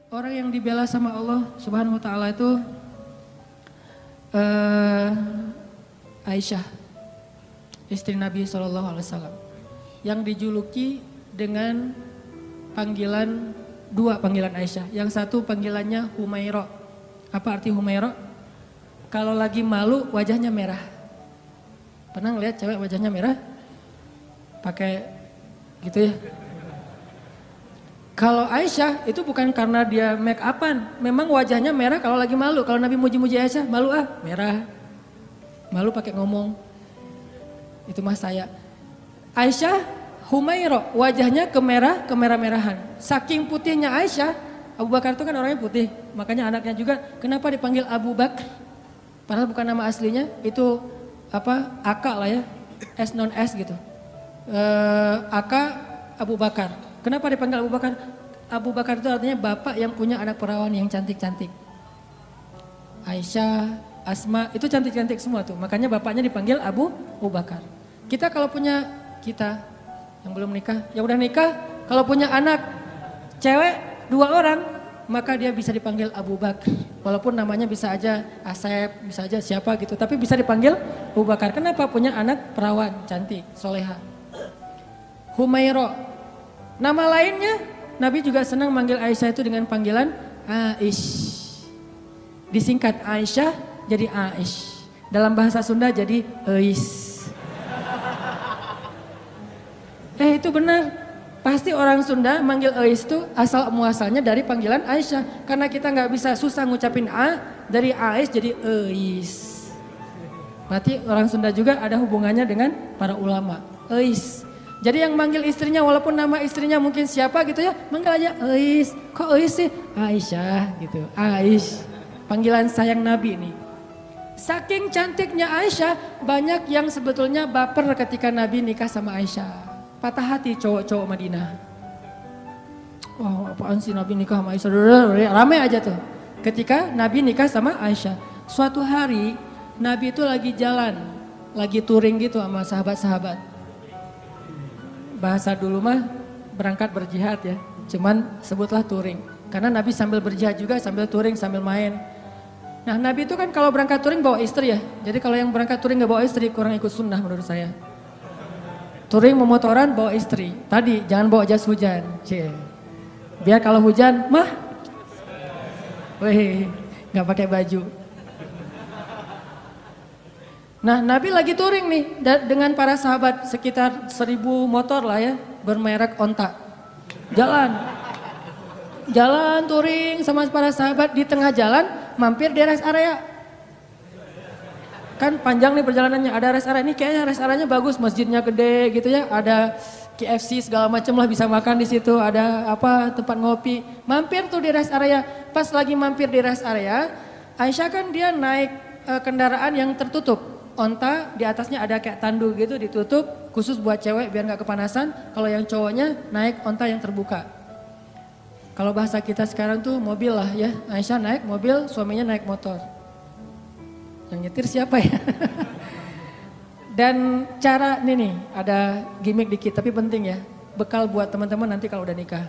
orang yang dibela sama Allah Subhanahu wa taala itu Aisyah, istri Nabi SAW, yang dijuluki dengan dua panggilan Aisyah. Yang satu panggilannya Humaira. Apa arti Humaira? Kalau lagi malu wajahnya merah. Pernah ngeliat cewek wajahnya merah? Pakai gitu ya. Kalau Aisyah itu bukan karena dia make upan, memang wajahnya merah kalau lagi malu. Kalau Nabi muji-muji Aisyah, malu merah. Malu pakai ngomong. Itu mah saya. Aisyah Humaira, wajahnya kemerah-merahan. Saking putihnya Aisyah, Abu Bakar itu kan orangnya putih, makanya anaknya juga kenapa dipanggil Abu Bakar? Padahal bukan nama aslinya, itu Aka lah ya, S non S gitu. Aka Abu Bakar. Kenapa dipanggil Abu Bakar? Abu Bakar itu artinya bapak yang punya anak perawan yang cantik-cantik. Aisyah, Asma, itu cantik-cantik semua tuh. Makanya bapaknya dipanggil Abu Bakar. Kita kalau punya, kita yang belum nikah, yang udah nikah, kalau punya anak cewek 2 orang, maka dia bisa dipanggil Abu Bakar. Walaupun namanya bisa aja Asep, bisa aja siapa gitu. Tapi bisa dipanggil Abu Bakar. Kenapa? Punya anak perawan, cantik, soleha. Humaira. Nama lainnya, Nabi juga senang manggil Aisyah itu dengan panggilan Aish. Disingkat Aisyah jadi Aish. Dalam bahasa Sunda jadi Eis. Itu benar. Pasti orang Sunda manggil Eis itu asal muasalnya dari panggilan Aisyah. Karena kita nggak bisa susah ngucapin A, dari Aish jadi Eis. Berarti orang Sunda juga ada hubungannya dengan para ulama. Eis. Jadi yang manggil istrinya walaupun nama istrinya mungkin siapa gitu ya, manggil aja Eis. Kok Eis sih? Aisyah gitu, Aish. Panggilan sayang Nabi nih. Saking cantiknya Aisyah, banyak yang sebetulnya baper ketika Nabi nikah sama Aisyah. Patah hati cowok-cowok Madinah. Wah, apaan sih Nabi nikah sama Aisyah? Rame aja tuh. Ketika Nabi nikah sama Aisyah. Suatu hari Nabi itu lagi jalan, lagi touring gitu sama sahabat-sahabat. Bahasa dulu mah berangkat berjihad ya, cuman sebutlah touring. Karena Nabi sambil berjihad juga, sambil touring, sambil main. Nah Nabi itu kan kalau berangkat touring bawa istri ya. Jadi kalau yang berangkat touring gak bawa istri kurang ikut sunnah menurut saya. Touring memotoran bawa istri. Tadi jangan bawa jas hujan. Biar kalau hujan mah, gak pakai baju. Nah Nabi lagi touring nih dengan para sahabat sekitar 1000 motor lah ya, bermerek onta. Jalan touring sama para sahabat, di tengah jalan mampir di rest area. Kan panjang nih perjalanannya, ada rest area. Ini kayaknya rest areanya bagus, masjidnya gede gitu ya. Ada KFC segala macam lah, bisa makan di situ. Ada tempat ngopi. Mampir tuh di rest area. Pas lagi mampir di rest area, Aisyah kan dia naik kendaraan yang tertutup. Onta di atasnya ada kayak tandu gitu ditutup, khusus buat cewek biar gak kepanasan. Kalau yang cowoknya naik onta yang terbuka. Kalau bahasa kita sekarang tuh mobil lah ya. Aisyah naik mobil, suaminya naik motor. Yang nyetir siapa ya? Dan cara nih ada gimmick dikit tapi penting ya. Bekal buat teman-teman nanti kalau udah nikah.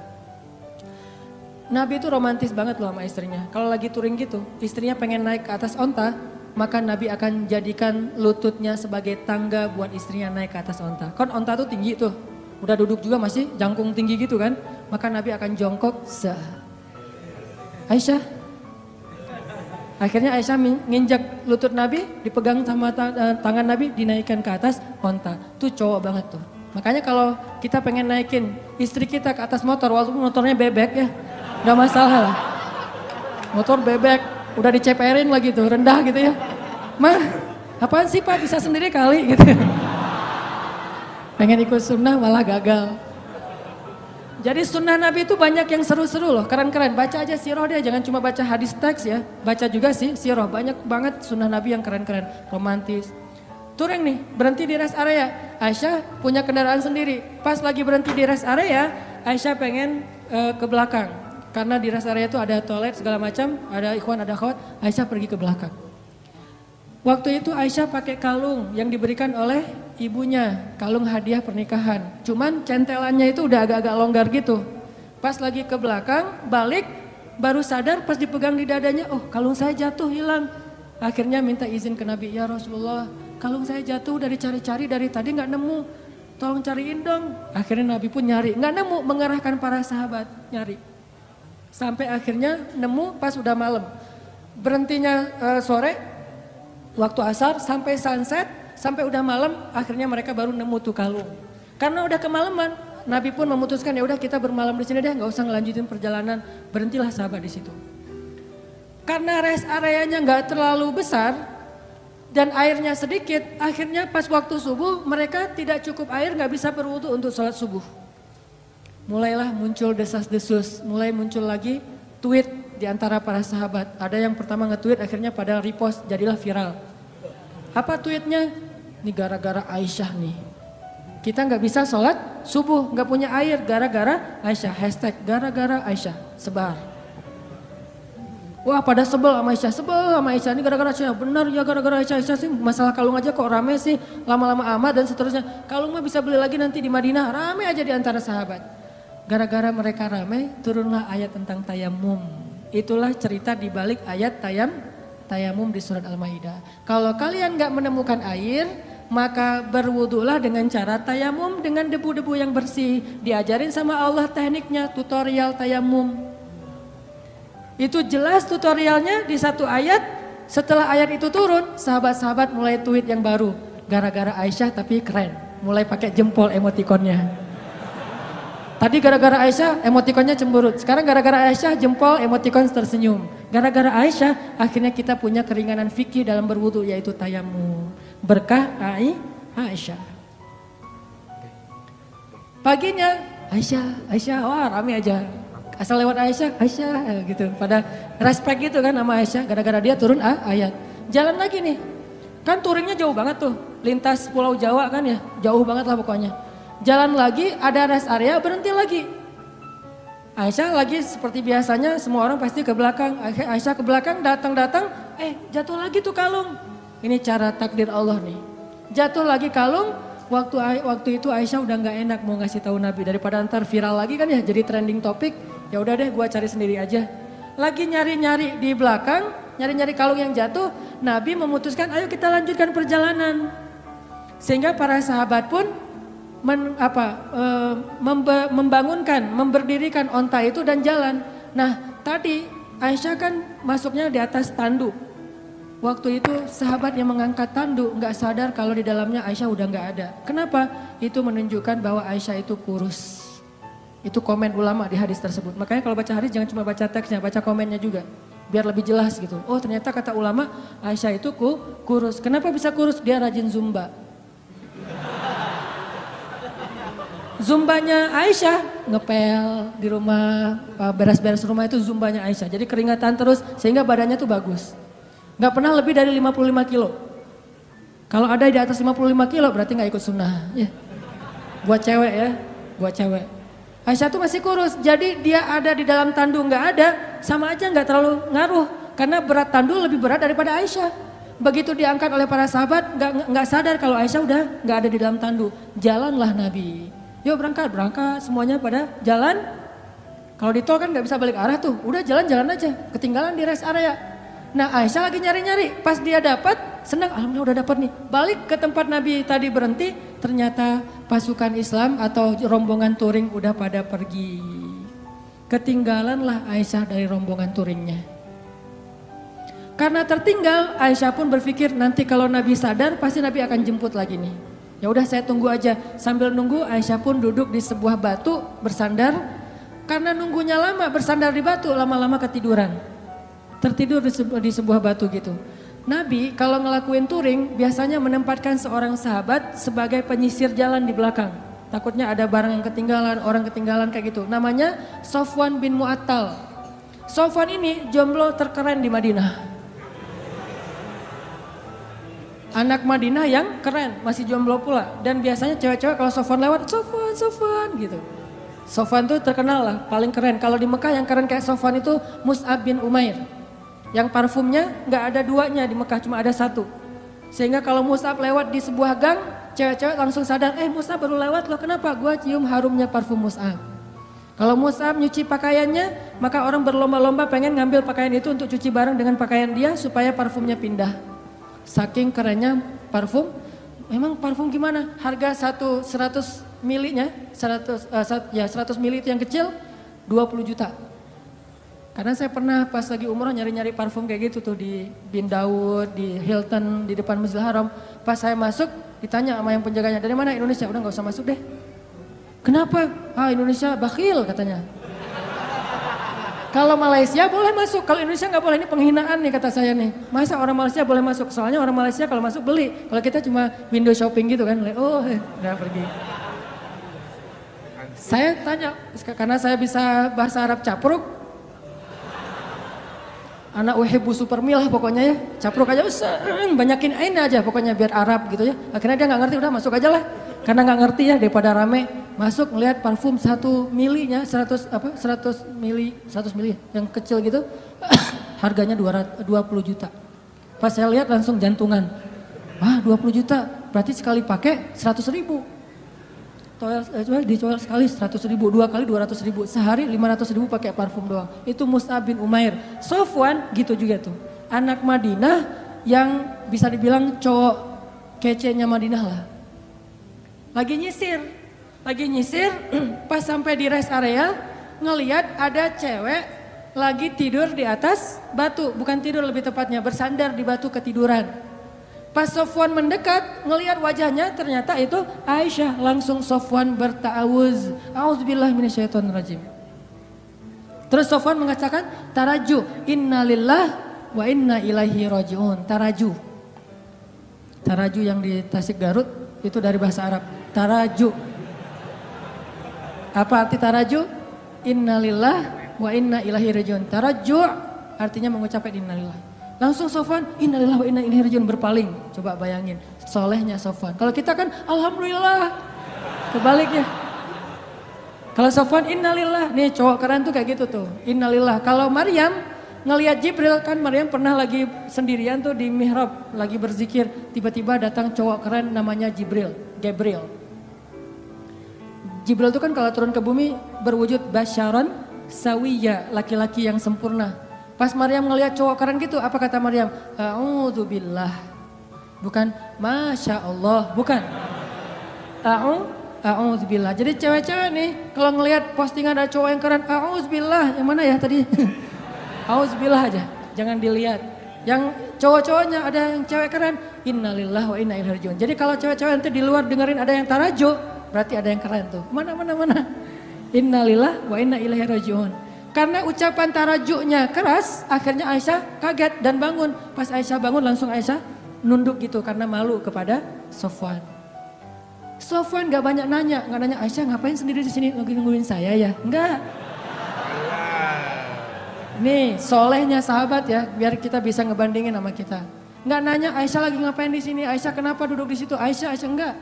Nabi itu romantis banget loh sama istrinya. Kalau lagi touring gitu, istrinya pengen naik ke atas onta, maka Nabi akan jadikan lututnya sebagai tangga buat istrinya naik ke atas onta. Kan onta tuh tinggi tuh, udah duduk juga masih jangkung tinggi gitu kan. Maka Nabi akan jongkok, Aisyah. Akhirnya Aisyah nginjak lutut Nabi, dipegang sama tangan Nabi, dinaikkan ke atas onta. Tuh cowok banget tuh. Makanya kalau kita pengen naikin istri kita ke atas motor, walaupun motornya bebek ya, gak masalah lah. Motor bebek, udah diceperin lagi tuh, rendah gitu ya. Mah, apaan sih Pak, bisa sendiri kali gitu. Pengen ikut sunnah malah gagal. Jadi sunnah Nabi itu banyak yang seru-seru loh, keren-keren. Baca aja sirah dia, jangan cuma baca hadis teks ya. Baca juga sih sirah, banyak banget sunnah Nabi yang keren-keren, romantis. Touring nih, berhenti di rest area. Aisyah punya kendaraan sendiri. Pas lagi berhenti di rest area, Aisyah pengen ke belakang. Karena di rest area itu ada toilet segala macam, ada ikhwan, ada akhwat. Aisyah pergi ke belakang. Waktu itu Aisyah pakai kalung yang diberikan oleh ibunya, kalung hadiah pernikahan. Cuman centelannya itu udah agak-agak longgar gitu. Pas lagi ke belakang, balik, Baru sadar pas dipegang di dadanya, oh kalung saya jatuh hilang. Akhirnya minta izin ke Nabi, ya Rasulullah kalung saya jatuh dari cari-cari dari tadi nggak nemu. Tolong cariin dong. Akhirnya Nabi pun nyari, nggak nemu, mengerahkan para sahabat nyari. Sampai akhirnya nemu pas udah malam. Berhentinya sore, waktu asar sampai sunset, sampai udah malam, akhirnya mereka baru nemu tuh kalung. Karena udah kemalaman, Nabi pun memutuskan ya udah kita bermalam di sini deh, nggak usah ngelanjutin perjalanan, berhentilah sahabat di situ. Karena rest areanya nggak terlalu besar dan airnya sedikit, akhirnya pas waktu subuh mereka tidak cukup air, nggak bisa berwudu untuk sholat subuh. Mulailah muncul desas-desus, mulai muncul lagi tweet di antara para sahabat. Ada yang pertama nge-tweet akhirnya pada repost, jadilah viral. Apa tweetnya? Ini gara-gara Aisyah nih. Kita nggak bisa sholat subuh, nggak punya air gara-gara Aisyah. Hashtag gara-gara Aisyah, sebar. Wah pada sebel sama Aisyah, ini gara-gara Aisyah. Benar ya gara-gara Aisyah sih, masalah kalung aja kok rame sih, lama-lama amat dan seterusnya. Kalung mah bisa beli lagi nanti di Madinah, rame aja di antara sahabat. Gara-gara mereka rame, turunlah ayat tentang tayamum. Itulah cerita di balik ayat tayamum di surat Al-Maidah. Kalau kalian gak menemukan air, maka berwudulah dengan cara tayamum dengan debu-debu yang bersih. Diajarin sama Allah tekniknya, tutorial tayamum. Itu jelas tutorialnya di satu ayat. Setelah ayat itu turun, sahabat-sahabat mulai tweet yang baru. Gara-gara Aisyah tapi keren. Mulai pakai jempol emotikonnya. Tadi gara-gara Aisyah emotikonnya cemberut. Sekarang gara-gara Aisyah jempol emotikon tersenyum. Gara-gara Aisyah akhirnya kita punya keringanan fikih dalam berwudu yaitu tayamum. Berkah Aisyah. Paginya Aisyah, wah rame aja. Asal lewat Aisyah gitu. Pada respect gitu kan sama Aisyah gara-gara dia turun ayat. Jalan lagi nih. Kan touringnya jauh banget tuh. Lintas Pulau Jawa kan ya. Jauh banget lah pokoknya. Jalan lagi ada rest area berhenti lagi. Aisyah lagi seperti biasanya semua orang pasti ke belakang. Aisyah ke belakang datang jatuh lagi tuh kalung. Ini cara takdir Allah nih. Jatuh lagi kalung. Waktu itu Aisyah udah nggak enak mau ngasih tahu Nabi daripada ntar viral lagi kan ya jadi trending topik. Ya udah deh gua cari sendiri aja. Lagi nyari-nyari di belakang, nyari-nyari kalung yang jatuh, Nabi memutuskan ayo kita lanjutkan perjalanan. Sehingga para sahabat pun memberdirikan onta itu dan jalan. Nah tadi Aisyah kan masuknya di atas tanduk. Waktu itu sahabat yang mengangkat tanduk nggak sadar kalau di dalamnya Aisyah udah nggak ada. Kenapa? Itu menunjukkan bahwa Aisyah itu kurus. Itu komen ulama di hadis tersebut. Makanya kalau baca hadis jangan cuma baca teksnya, baca komennya juga. Biar lebih jelas gitu. Oh ternyata kata ulama Aisyah itu kurus. Kenapa bisa kurus? Dia rajin zumba. Zumbanya Aisyah ngepel di rumah, beres-beres rumah itu zumbanya Aisyah. Jadi keringatan terus sehingga badannya tuh bagus. Gak pernah lebih dari 55 kilo. Kalau ada di atas 55 kilo berarti gak ikut sunnah. Ya. Buat cewek ya, buat cewek. Aisyah tuh masih kurus, jadi dia ada di dalam tandu nggak ada, sama aja nggak terlalu ngaruh. Karena berat tandu lebih berat daripada Aisyah. Begitu diangkat oleh para sahabat, nggak sadar kalau Aisyah udah nggak ada di dalam tandu. Jalanlah Nabi. Yuk berangkat, semuanya pada jalan. Kalau di tol kan nggak bisa balik arah tuh, udah jalan-jalan aja, ketinggalan di rest area. Nah Aisyah lagi nyari-nyari, pas dia dapat, senang, alhamdulillah udah dapat nih. Balik ke tempat Nabi tadi berhenti, ternyata pasukan Islam atau rombongan touring udah pada pergi. Ketinggalanlah Aisyah dari rombongan touringnya. Karena tertinggal, Aisyah pun berpikir nanti kalau Nabi sadar pasti Nabi akan jemput lagi nih. Ya udah saya tunggu aja. Sambil nunggu Aisyah pun duduk di sebuah batu bersandar. Karena nunggunya lama bersandar di batu, lama-lama ketiduran. Tertidur di sebuah batu gitu. Nabi kalau ngelakuin touring biasanya menempatkan seorang sahabat sebagai penyisir jalan di belakang. Takutnya ada barang yang ketinggalan, orang ketinggalan kayak gitu. Namanya Sofwan bin Mu'attal. Sofwan ini jomblo terkeren di Madinah. Anak Madinah yang keren, masih jomblo pula. Dan biasanya cewek-cewek kalau Sofwan lewat, Sofwan gitu. Sofwan tuh terkenal lah, paling keren. Kalau di Mekah yang keren kayak Sofwan itu Mus'ab bin Umair. Yang parfumnya nggak ada duanya di Mekah, cuma ada satu. Sehingga kalau Mus'ab lewat di sebuah gang, cewek-cewek langsung sadar, Mus'ab baru lewat loh, kenapa? Gua cium harumnya parfum Mus'ab. Kalau Mus'ab nyuci pakaiannya, Maka orang berlomba-lomba pengen ngambil pakaian itu untuk cuci bareng dengan pakaian dia supaya parfumnya pindah. Saking kerennya parfum. Memang parfum gimana? Harga 100 milinya, 100 mili itu yang kecil 20 juta. Karena saya pernah pas lagi umroh nyari-nyari parfum kayak gitu tuh di Bin Daud, di Hilton, di depan Masjidil Haram. Pas saya masuk ditanya sama yang penjaganya, dari mana? Indonesia. Udah gak usah masuk deh. Kenapa? Indonesia bakhil katanya. Kalau Malaysia boleh masuk, kalau Indonesia nggak boleh, ini penghinaan nih kata saya nih. Masa orang Malaysia boleh masuk? Soalnya orang Malaysia kalau masuk beli, kalau kita cuma window shopping gitu kan, udah pergi. Saya tanya, karena saya bisa bahasa Arab capruk, anak uhibbu supermilah pokoknya ya, capruk aja, banyakin ain aja pokoknya biar Arab gitu ya. Akhirnya dia nggak ngerti, udah masuk aja lah, karena nggak ngerti ya daripada rame. Masuk ngelihat parfum 1 milinya 100 mili yang kecil gitu harganya 20 juta. Pas saya lihat langsung jantungan. 20 juta berarti sekali pakai 100 ribu. Dicoel sekali 100 ribu, 2 kali 200 ribu, sehari 500 ribu pakai parfum doang. Itu Mus'ab bin Umair. Sofwan gitu juga tuh. Anak Madinah yang bisa dibilang cowok kece-nya Madinah lah. Lagi nyisir, pas sampai di rest area ngeliat ada cewek lagi tidur di atas batu, bukan tidur lebih tepatnya bersandar di batu ketiduran. Pas Sofwan mendekat ngeliat wajahnya ternyata itu Aisyah, langsung Sofwan berta'awuz, a'udzubillahi minasyaitonirrajim. Terus Sofwan mengatakan taraju, innalillah wa inna ilaihi raji'un. Taraju yang di Tasik Garut itu dari bahasa Arab, taraju. Apa arti taraju? Innalillah wa inna ilaihi rajiun. Taraju artinya mengucapkan innalillah. Langsung Sofwan, innalillah wa inna ilaihi rajiun, berpaling. Coba bayangin, solehnya Sofwan. Kalau kita kan alhamdulillah, kebaliknya. Kalau Sofwan innalillah, nih cowok keren tuh kayak gitu tuh, innalillah. Kalau Maryam ngelihat Jibril, kan Maryam pernah lagi sendirian tuh di mihrab, lagi berzikir. Tiba-tiba datang cowok keren namanya Gabriel. Jibril itu kan kalau turun ke bumi berwujud basyaron sawiyya, laki-laki yang sempurna. Pas Maryam ngelihat cowok keren gitu, apa kata Maryam? A'udzubillah. Bukan Masya Allah, bukan. A'udzubillah. Jadi cewek-cewek nih kalau ngelihat postingan ada cowok yang keren, a'udzubillah. Yang mana ya tadi? A'udzubillah aja, jangan dilihat. Yang cowok-cowoknya ada yang cewek keren, innalillah wa inna ilaihi rajiun. Jadi kalau cewek-cewek nanti di luar dengerin ada yang tarajo, berarti ada yang keren tuh. Mana. Innalillah wa inna ilaihi rajiun. Karena ucapan tarajunya keras, akhirnya Aisyah kaget dan bangun. Pas Aisyah bangun langsung Aisyah nunduk gitu karena malu kepada Sofwan. Sofwan gak banyak nanya, Aisyah ngapain sendiri di sini lagi nungguin saya ya? Enggak. Nih solehnya sahabat ya, biar kita bisa ngebandingin sama kita. Enggak nanya Aisyah lagi ngapain di sini, Aisyah kenapa duduk di situ, Aisyah enggak.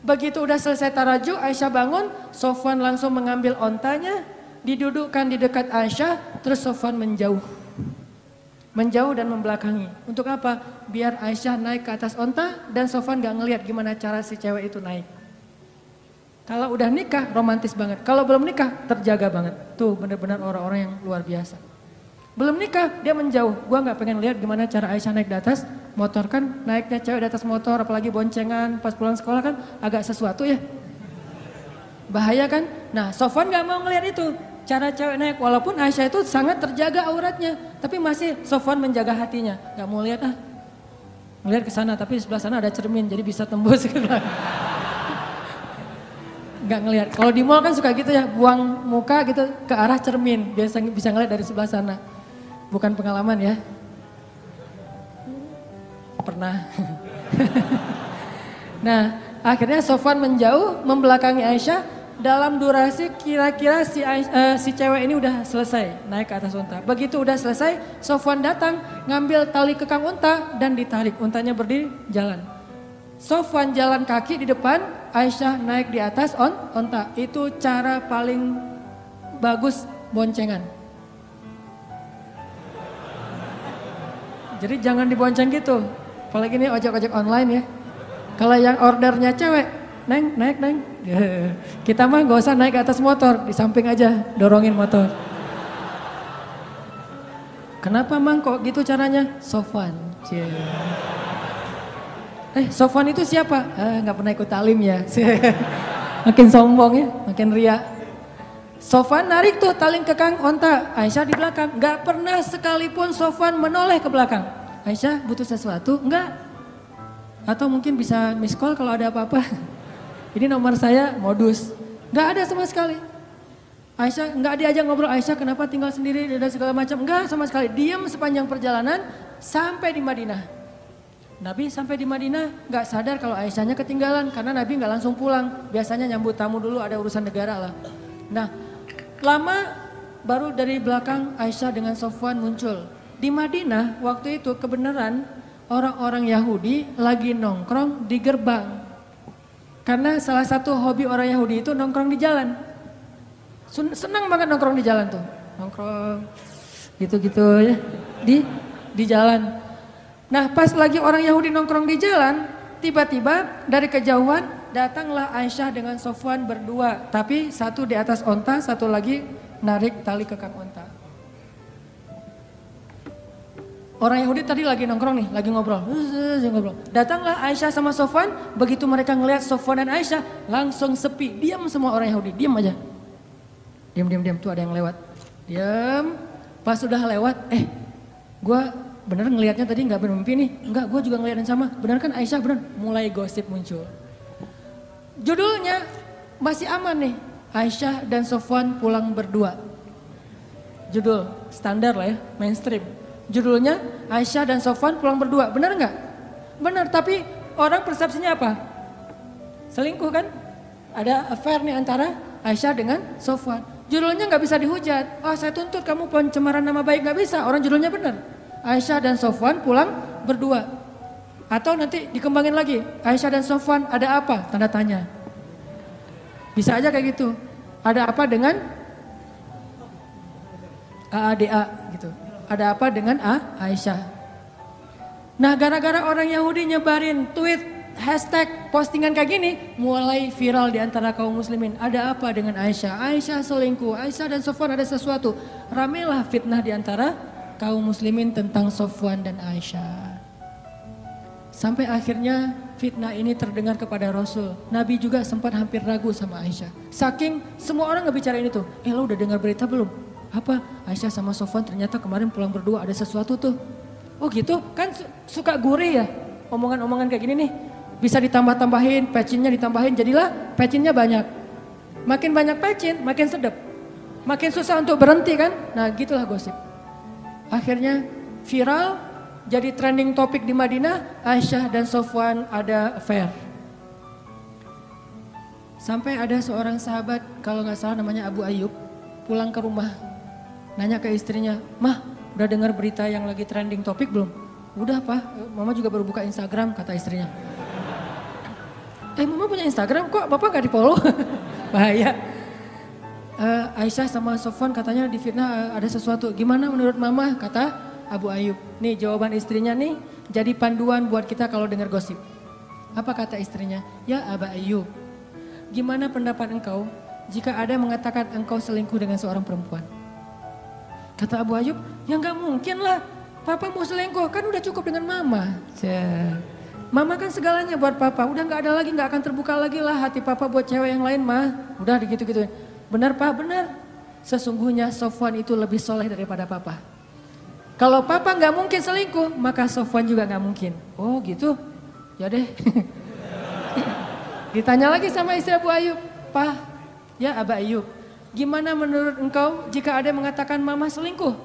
Begitu udah selesai taraju, Aisyah bangun, Sofwan langsung mengambil ontanya, didudukkan di dekat Aisyah, terus Sofwan menjauh dan membelakangi. Untuk apa? Biar Aisyah naik ke atas onta dan Sofwan gak ngelihat gimana cara si cewek itu naik. Kalau udah nikah romantis banget, kalau belum nikah terjaga banget. Tuh benar-benar orang-orang yang luar biasa. Belum nikah dia menjauh, gua gak pengen lihat gimana cara Aisyah naik di atas motor, kan naiknya cewek di atas motor apalagi boncengan pas pulang sekolah kan agak sesuatu ya. Bahaya kan? Nah Sofwan gak mau ngelihat itu, cara cewek naik, walaupun Aisyah itu sangat terjaga auratnya, tapi masih Sofwan menjaga hatinya, gak mau lihat ngelihat ke sana, tapi di sebelah sana ada cermin jadi bisa tembus ke belakang. Gak ngelihat. Kalau di mall kan suka gitu ya, buang muka gitu ke arah cermin, biasa bisa ngelihat dari sebelah sana. Bukan pengalaman ya. Pernah. Nah, akhirnya Sofwan menjauh, membelakangi Aisyah. Dalam durasi kira-kira si cewek ini udah selesai naik ke atas unta. Begitu udah selesai, Sofwan datang ngambil tali kekang unta dan ditarik. Untanya berdiri jalan. Sofwan jalan kaki di depan, Aisyah naik di atas unta. Itu cara paling bagus boncengan. Jadi jangan dibonceng gitu. Apalagi ini ojek-ojek online ya. Kalau yang ordernya cewek, naik. Kita mah gak usah naik ke atas motor, di samping aja dorongin motor. Kenapa Mang kok gitu caranya? Sofwan. Sofwan itu siapa? Nggak pernah ikut talim ya. Makin sombong ya, makin ria. Sofwan narik tuh tali kekang onta, Aisyah di belakang. Nggak pernah sekalipun Sofwan menoleh ke belakang. Aisyah butuh sesuatu? Enggak. Atau mungkin bisa miss call kalau ada apa-apa. Ini nomor saya, modus. Nggak ada sama sekali. Aisyah nggak diajak ngobrol, Aisyah kenapa tinggal sendiri dan segala macam. Enggak sama sekali, diam sepanjang perjalanan sampai di Madinah. Nabi sampai di Madinah nggak sadar kalau Aisyahnya ketinggalan karena Nabi nggak langsung pulang. Biasanya nyambut tamu dulu, ada urusan negara lah. Nah, lama baru dari belakang Aisyah dengan Sofwan muncul. Di Madinah waktu itu kebenaran orang-orang Yahudi lagi nongkrong di gerbang. Karena salah satu hobi orang Yahudi itu nongkrong di jalan. Senang banget nongkrong di jalan tuh. Nongkrong gitu-gitu ya di jalan. Nah pas lagi orang Yahudi nongkrong di jalan, tiba-tiba dari kejauhan datanglah Aisyah dengan Sofwan berdua. Tapi satu di atas onta, satu lagi narik tali kekang onta. Orang Yahudi tadi lagi nongkrong nih, lagi ngobrol. Datanglah Aisyah sama Sofwan, begitu mereka ngelihat Sofwan dan Aisyah langsung sepi. Diam semua orang Yahudi, diam aja. Diam, tuh ada yang lewat. Diam, pas sudah lewat, gue bener ngelihatnya tadi nggak bermimpi nih. Enggak, gue juga ngeliat yang sama. Bener kan Aisyah, bener. Mulai gosip muncul. Judulnya masih aman nih, Aisyah dan Sofwan pulang berdua. Judul standar lah ya, mainstream. Judulnya Aisyah dan Sofwan pulang berdua, bener nggak? Bener, tapi orang persepsinya apa? Selingkuh kan? Ada affair nih antara Aisyah dengan Sofwan. Judulnya nggak bisa dihujat. Saya tuntut kamu pencemaran nama baik, nggak bisa. Orang judulnya bener. Aisyah dan Sofwan pulang berdua. Atau nanti dikembangin lagi. Aisyah dan Sofwan ada apa? Tanda tanya. Bisa aja kayak gitu. Ada apa dengan AADA gitu. Ada apa dengan Aisyah. Nah gara-gara orang Yahudi nyebarin tweet, hashtag, postingan kayak gini, mulai viral di antara kaum muslimin. Ada apa dengan Aisyah? Aisyah selingkuh, Aisyah dan Sofwan ada sesuatu. Ramelah fitnah di antara kaum muslimin tentang Sofwan dan Aisyah. Sampai akhirnya fitnah ini terdengar kepada Rasul. Nabi juga sempat hampir ragu sama Aisyah. Saking semua orang ngebicarain itu. Lo udah dengar berita belum? Apa? Aisyah sama Sofwan ternyata kemarin pulang berdua ada sesuatu tuh. Oh gitu? Kan suka gurih ya omongan-omongan kayak gini nih. Bisa ditambah-tambahin, pecinnya ditambahin, jadilah pecinnya banyak. Makin banyak pecin, makin sedap. Makin susah untuk berhenti kan? Nah gitulah gosip. Akhirnya viral, jadi trending topik di Madinah, Aisyah dan Sofwan ada affair. Sampai ada seorang sahabat, kalau nggak salah namanya Abu Ayyub, pulang ke rumah. Nanya ke istrinya, Mah udah dengar berita yang lagi trending topik belum? Udah Pak, Mama juga baru buka Instagram, kata istrinya. Mama punya Instagram kok Bapak gak di follow? Bahaya. Aisyah sama Sofwan katanya di fitnah ada sesuatu. Gimana menurut Mama? Kata Abu Ayyub. Nih jawaban istrinya nih jadi panduan buat kita kalau dengar gosip. Apa kata istrinya? Ya Abu Ayyub, gimana pendapat engkau jika ada yang mengatakan engkau selingkuh dengan seorang perempuan? Kata Abu Ayyub, ya gak mungkin lah. Papa mau selingkuh kan udah cukup dengan Mama. Mama kan segalanya buat Papa, udah gak ada lagi, gak akan terbuka lagi lah hati Papa buat cewek yang lain mah. Udah gitu-gitu. Benar Pak, benar. Sesungguhnya Sofwan itu lebih soleh daripada Papa. Kalau Papa gak mungkin selingkuh, maka Sofwan juga gak mungkin. Oh gitu, ya deh. Ditanya lagi sama istri Abu Ayyub, Pak, ya Abu Ayyub, gimana menurut engkau jika ada yang mengatakan Mama selingkuh?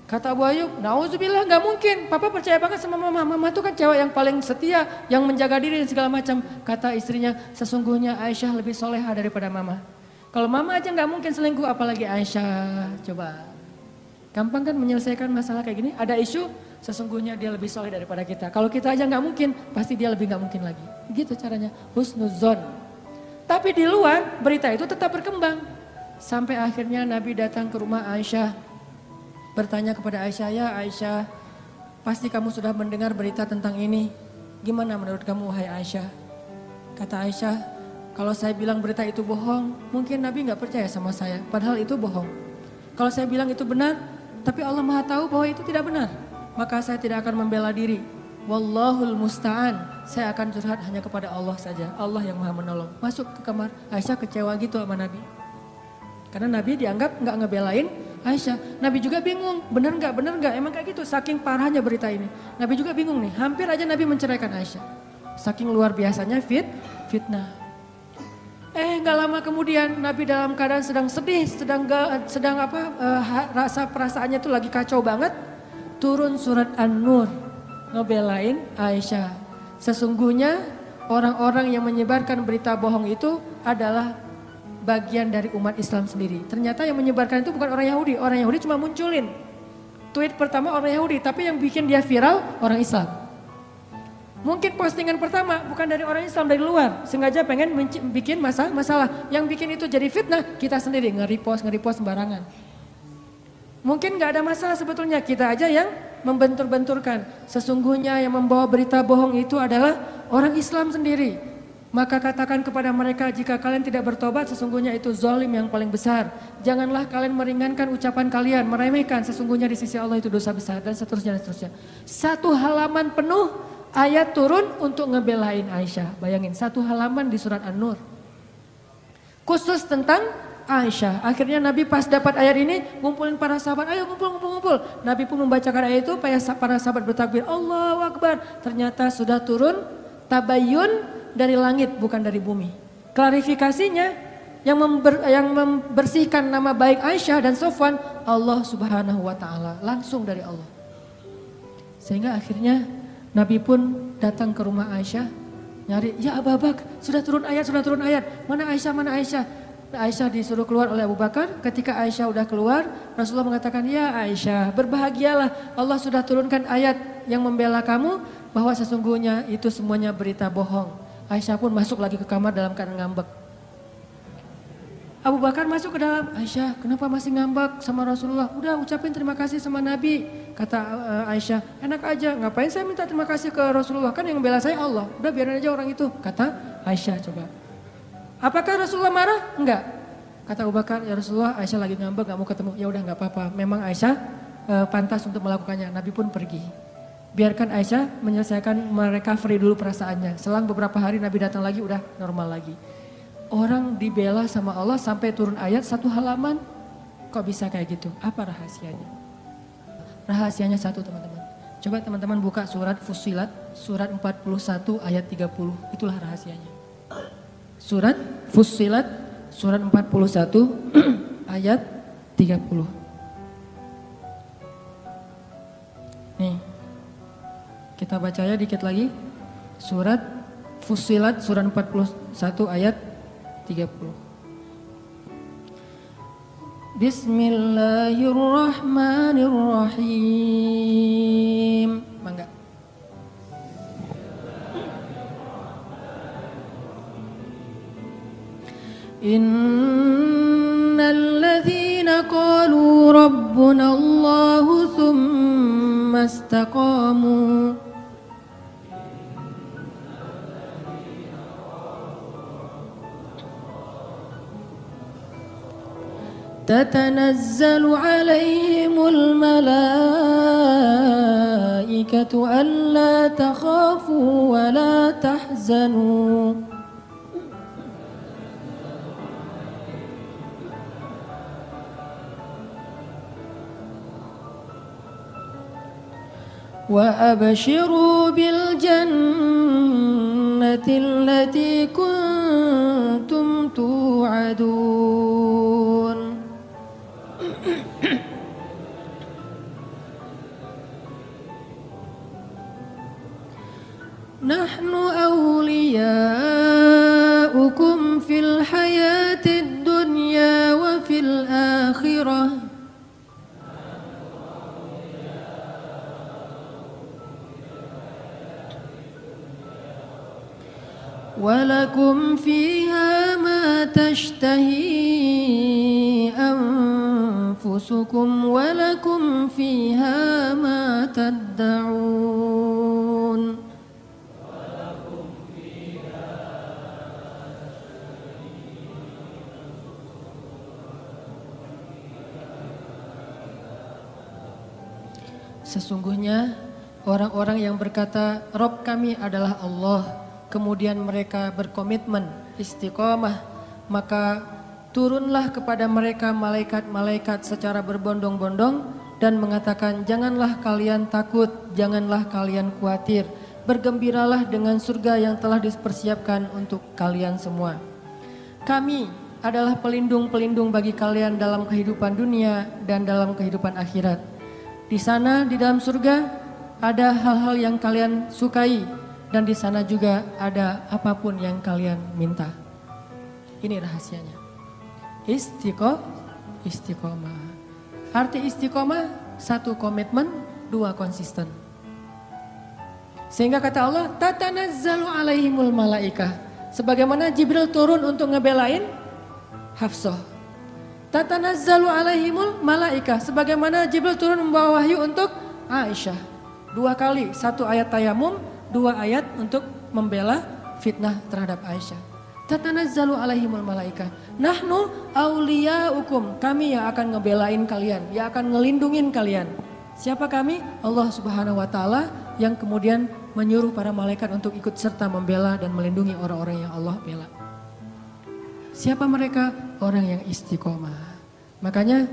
Kata Abu Ayyub, nauzubillah gak mungkin. Papa percaya banget sama Mama. Mama tuh kan cewek yang paling setia, yang menjaga diri dan segala macam. Kata istrinya, sesungguhnya Aisyah lebih soleha daripada Mama. Kalau Mama aja gak mungkin selingkuh, apalagi Aisyah. Coba, gampang kan menyelesaikan masalah kayak gini? Ada isu, sesungguhnya dia lebih soleh daripada kita. Kalau kita aja gak mungkin, pasti dia lebih gak mungkin lagi. Gitu caranya, husnuzon. Tapi di luar, berita itu tetap berkembang. Sampai akhirnya Nabi datang ke rumah Aisyah. Bertanya kepada Aisyah, ya Aisyah, pasti kamu sudah mendengar berita tentang ini. Gimana menurut kamu wahai Aisyah? Kata Aisyah, kalau saya bilang berita itu bohong, mungkin Nabi gak percaya sama saya. Padahal itu bohong. Kalau saya bilang itu benar, Tapi Allah Maha tahu bahwa itu tidak benar. Maka saya tidak akan membela diri. Wallahul musta'an. Saya akan curhat hanya kepada Allah saja. Allah yang Maha menolong. Masuk ke kamar. Aisyah kecewa gitu sama Nabi. Karena Nabi dianggap nggak ngebelain Aisyah. Nabi juga bingung, benar nggak, emang kayak gitu. Saking parahnya berita ini. Nabi juga bingung nih, hampir aja Nabi menceraikan Aisyah. Saking luar biasanya fitnah. Nggak lama kemudian Nabi dalam keadaan sedang sedih, rasa perasaannya tuh lagi kacau banget. Turun surat An-Nur, ngebelain Aisyah. Sesungguhnya orang-orang yang menyebarkan berita bohong itu adalah bagian dari umat Islam sendiri. Ternyata yang menyebarkan itu bukan orang Yahudi. Orang Yahudi cuma munculin tweet pertama orang Yahudi, tapi yang bikin dia viral orang Islam. Mungkin postingan pertama bukan dari orang Islam, dari luar. Sengaja pengen bikin masalah. Yang bikin itu jadi fitnah, kita sendiri nge-repost sembarangan. Mungkin gak ada masalah sebetulnya, kita aja yang membentur-benturkan. Sesungguhnya yang membawa berita bohong itu adalah orang Islam sendiri. Maka katakan kepada mereka, jika kalian tidak bertobat sesungguhnya itu zalim yang paling besar. Janganlah kalian meringankan ucapan kalian, meremehkan, sesungguhnya di sisi Allah itu dosa besar, dan seterusnya. Satu halaman penuh ayat turun untuk ngebelain Aisyah. Bayangin, satu halaman di surat An-Nur. Khusus tentang Aisyah. Akhirnya Nabi pas dapat ayat ini, ngumpulin para sahabat, ayo ngumpul. Nabi pun membacakan ayat itu, para sahabat bertakbir, Allahu Akbar. Ternyata sudah turun tabayyun dari langit, bukan dari bumi. Klarifikasinya yang membersihkan nama baik Aisyah dan Sofwan, Allah Subhanahu wa taala, langsung dari Allah. Sehingga akhirnya Nabi pun datang ke rumah Aisyah, nyari, ya Abu Bakar, sudah turun ayat. Mana Aisyah? Aisyah disuruh keluar oleh Abu Bakar. Ketika Aisyah udah keluar, Rasulullah mengatakan, ya Aisyah, berbahagialah, Allah sudah turunkan ayat yang membela kamu, bahwa sesungguhnya itu semuanya berita bohong. Aisyah pun masuk lagi ke kamar dalam keadaan ngambek. Abu Bakar masuk ke dalam, Aisyah kenapa masih ngambek sama Rasulullah? Udah ucapin terima kasih sama Nabi. Kata Aisyah, enak aja, ngapain saya minta terima kasih ke Rasulullah, kan yang bela saya Allah. Udah biarin aja orang itu, kata Aisyah. Coba, apakah Rasulullah marah? Enggak. Kata Abu Bakar, ya Rasulullah, Aisyah lagi ngambek, gak mau ketemu. Ya udah gak apa-apa, memang Aisyah pantas untuk melakukannya. Nabi pun pergi. Biarkan Aisyah menyelesaikan, merecovery dulu perasaannya. Selang beberapa hari Nabi datang lagi, udah normal lagi. Orang dibela sama Allah sampai turun ayat satu halaman. Kok bisa kayak gitu? Apa rahasianya? Rahasianya satu teman-teman. Coba teman-teman buka surat Fussilat, surat 41 ayat 30. Itulah rahasianya. Surat Fussilat, surat 41 ayat 30. Nih. Kita baca ya dikit lagi. Surat Fussilat surat 41 ayat 30. Bismillahirrahmanirrahim. Mangga. Innalladzina qalu rabbuna Allahu thumma istaqamu تتنزل عليهم الملائكة ألا تخافوا ولا تحزنوا وأبشروا بالجنة التي كنتم توعدون نحن أولياؤكم في الحياة الدنيا وفي الآخرة ولكم فيها ما تشتهي أنفسكم ولكم فيها ما تدعون Sesungguhnya orang-orang yang berkata Rob kami adalah Allah, kemudian mereka berkomitmen istiqomah, maka turunlah kepada mereka malaikat-malaikat secara berbondong-bondong dan mengatakan, janganlah kalian takut, janganlah kalian khawatir, bergembiralah dengan surga yang telah dipersiapkan untuk kalian semua. Kami adalah pelindung-pelindung bagi kalian dalam kehidupan dunia dan dalam kehidupan akhirat. Di sana, di dalam surga, ada hal-hal yang kalian sukai dan di sana juga ada apapun yang kalian minta. Ini rahasianya. Istiqomah. Arti istiqomah, 1 komitmen, 2 konsisten. Sehingga kata Allah, tatanazzalu alaihimul malaikah. Sebagaimana Jibril turun untuk ngebelain Hafsah. Tatanazzalu alaihimul malaikah. Sebagaimana Jibril turun membawa wahyu untuk Aisyah. 2 kali, 1 ayat tayamum, 2 ayat untuk membela fitnah terhadap Aisyah. Tatanazzalu alaihimul malaikah. Nahnu auliyaukum. Kami yang akan ngebelain kalian, yang akan ngelindungin kalian. Siapa kami? Allah Subhanahu wa taala yang kemudian menyuruh para malaikat untuk ikut serta membela dan melindungi orang-orang yang Allah bela. Siapa mereka? Orang yang istiqomah. Makanya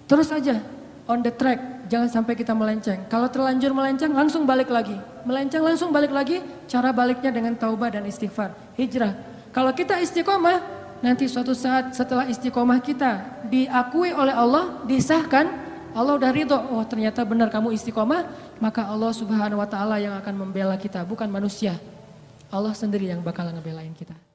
terus aja on the track, jangan sampai kita melenceng. Kalau terlanjur melenceng langsung balik lagi. Melenceng langsung balik lagi, cara baliknya dengan taubah dan istighfar, hijrah. Kalau kita istiqomah, nanti suatu saat setelah istiqomah kita diakui oleh Allah, disahkan, Allah udah ridho, oh ternyata benar kamu istiqomah, maka Allah Subhanahu wa taala yang akan membela kita, bukan manusia. Allah sendiri yang bakal ngebelain kita.